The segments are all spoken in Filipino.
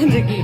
Sige.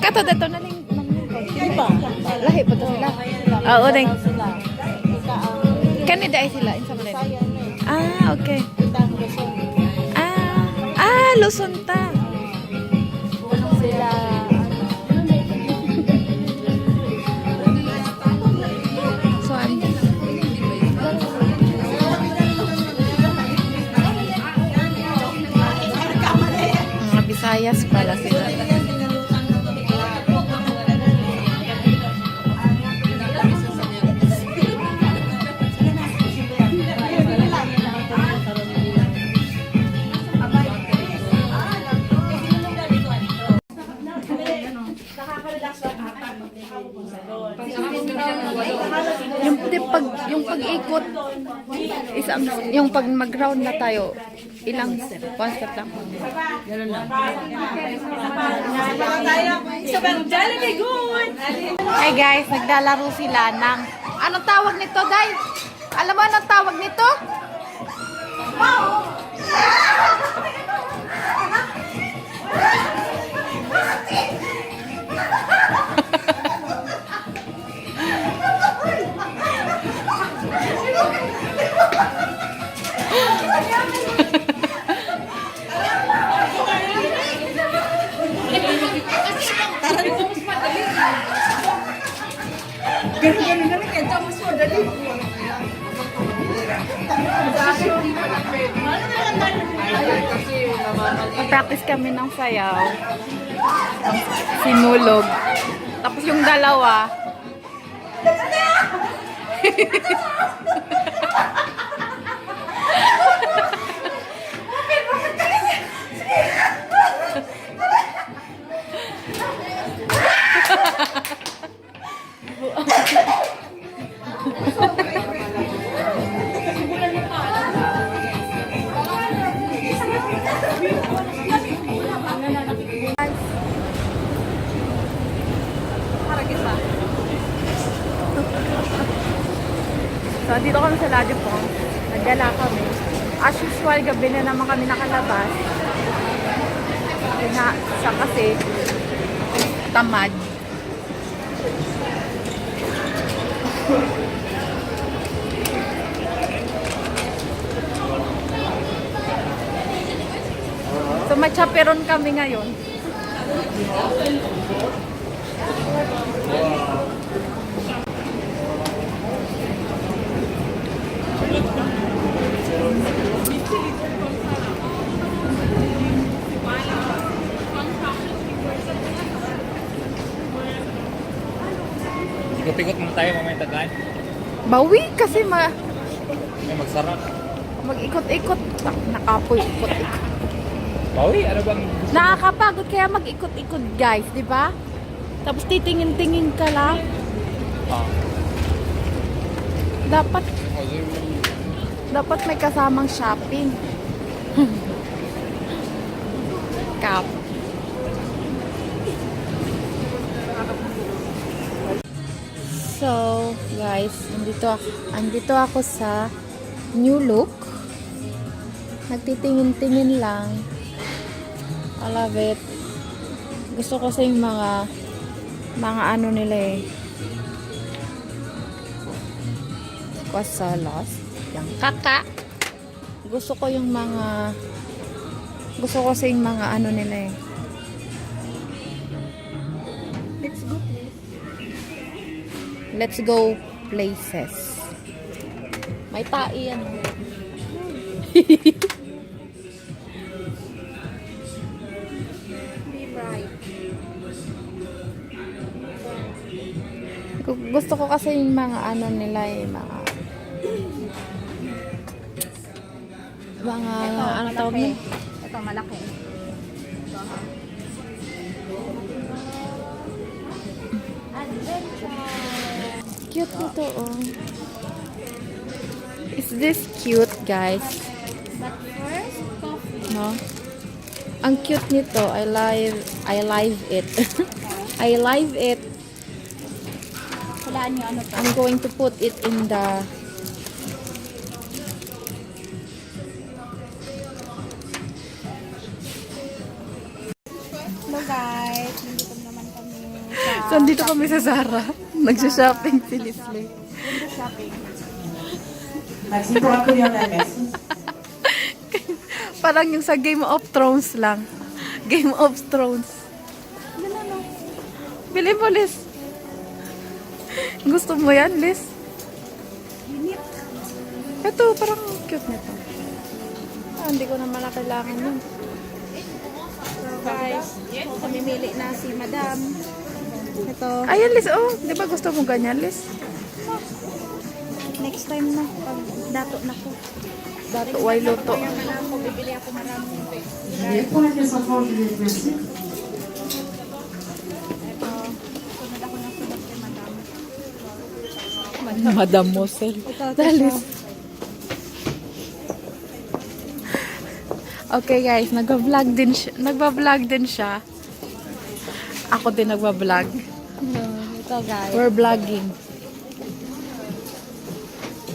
Kato dato na ning lahi pa to sila. Oo, ding. Kanida ay sila insa man. Ah, okay. Luzon ta. Sila. So mga Bisayas pala sila. Yung pag-ikot isang yung pag mag-round na tayo ilang one step lang. Ganun lang. Hey guys, naglalaro sila ng anong tawag nito, guys? Alam mo anong tawag nito? Ganun kaya mas madali. Mag-practice kami ng sayaw. Sinulog. Tapos yung dalawa So, dito kami sa Ladipong. Nagdala kami. As usual, gabi na naman kami nakalabas. Sa kasi, tamad. So, machaperon kami ngayon. Ikot-ikot muna tayo mamaya tagaan. Bawi kasi May magsarap. mag-ikot-ikot. Nakapoy, ikot-ikot. Bawi, ano bang... Nakakapagod kaya mag-ikot-ikot, guys, di ba? Tapos titingin-tingin ka lang. Dapat may kasamang shopping. Cap. So, guys, andito ako sa New Look. Nagtitingin-tingin lang. I love it. Gusto ko sa yung mga ano nila eh. Kwasalas. Yung kaka. Gusto ko sa yung mga ano nila eh. Let's go places. May tai yan. Be bright. Gusto ko kasi yung mga ano nila mga ano tawag malaki. niya? Ito, malaki. Cute nito, oh. Is this cute, guys? But first, coffee. No? Ang cute nito. I live it. I live it. Hulaan nyo ano to. I'm going to put it in the Hello guys, nandito naman kami sa So, dito kami sa Zara. Nagsha-shopping si Leslie. window shopping. Merci pour accueillir la messe. Parang yung sa Game of Thrones lang. Game of Thrones. Bili mo, Liz. Gusto mo yan, Liz? Unit. Ito, parang cute nito. Hindi ko naman na kailangan yun. So guys, pamimili na si Madam. Ito, Ayan, Liz. Oh, di ba gusto mo ganyan, Liz? next time na. Pag dato na ko. Dato, why luto? Kaya na ako, bibili ako maraming. Et pour la pièce enfant, Juliette, merci. Ito, sunod ako ng sunod kay Madam. Madam Mosel. Ito, Dalis. Okay guys, nagba-vlog din siya. Ako din nagba-vlog. Ito guys. We're vlogging.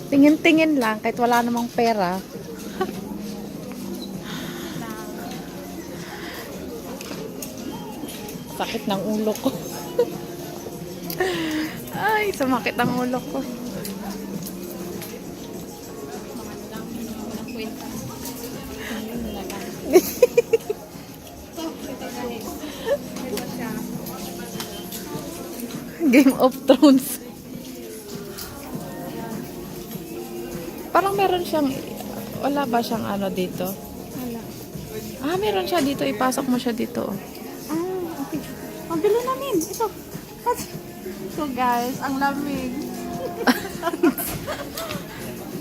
Tingin-tingin lang kahit wala namang pera. Sakit ng ulo ko. Ay, sumakit ang ulo ko. Game of Thrones. Parang meron siyang, wala ba siyang ano dito? Wala. Ah, meron siya dito. Ipasok mo siya dito. Ah, okay. Ang bilo namin. Ito. So guys, ang lamig.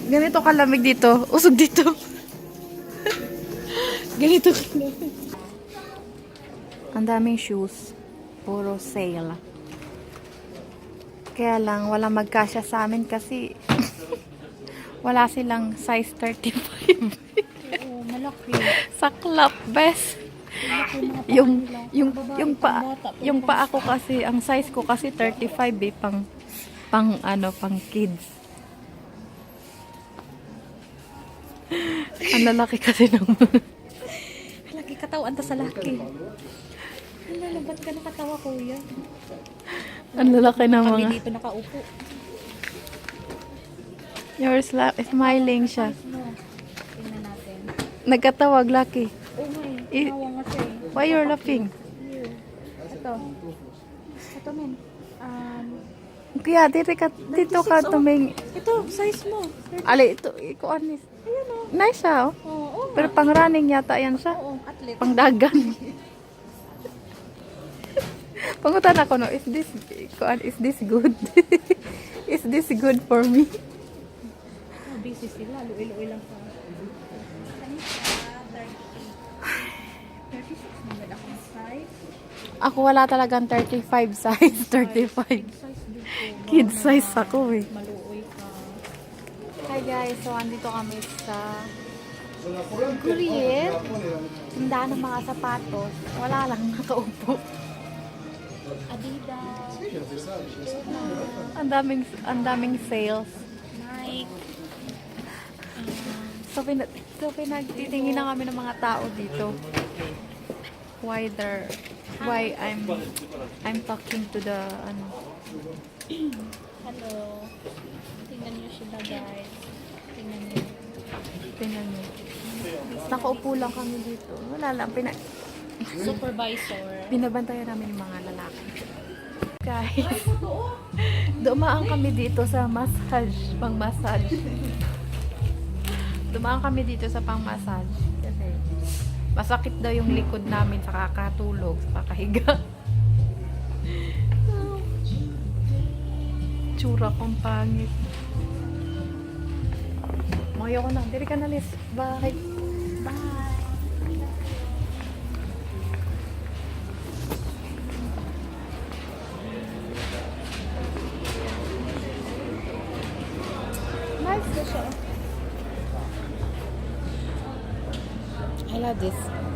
Ganito kalamig dito. Usog dito. Ganito kalamig. Ang daming shoes. Puro sale. Kaya lang, wala magkasya sa amin kasi wala silang size 35. Oo, malaki. Saklap, best. Yung pa ako kasi, ang size ko kasi 35 eh, pang kids. Ang lalaki kasi ng Laki katawan ta sa laki. Ano, ba't ka nakatawa, kuya? ang lalaki ng Kami mga dito nakaupo. you're smiling siya. No. Tingnan natin. Nagkatawag, Lucky. Oh my, Eh, tawa nga siya eh. Why you're laughing? Here. Ito. Ito, men. Kaya dito ka tuming. Ito, size mo. Ali, ito, ikuan is. Ayun o. Nice siya, oh. Oo, Pero pang running yata yan siya. oo, athlete. Pang dagan. Pangutan ako, no, is this good? Is this good for me? Oh, busy sila. Luwi-luwi lang pa. Kanisa, 36 naman ako ng size. Ako wala talagang 35 size, 35. Size dito. Kid size ako eh. Maluoy ka. Hi guys, so andito kami sa Korea. Tindahan ng mga sapatos. Wala lang nakaupo. Adidas, Ang daming sales. Nike. So pinagtitingin na kami ng mga tao dito. Why I'm talking to the Hello. Tingnan niyo sila, guys. Tingnan niyo. tingnan niyo. Nakaupo lang kami dito. Wala lang Supervisor. binabantayan namin yung mga lalaki. Guys, dumaan kami dito sa massage, pang massage. Dumaan kami dito sa pang-massage. Kasi masakit daw yung likod namin sa kakatulog, sa kakahiga. Tsura kong pangit. Mayo ko na. Diri ka na, Liz. Bye. Bye. Nice na siya. I love this.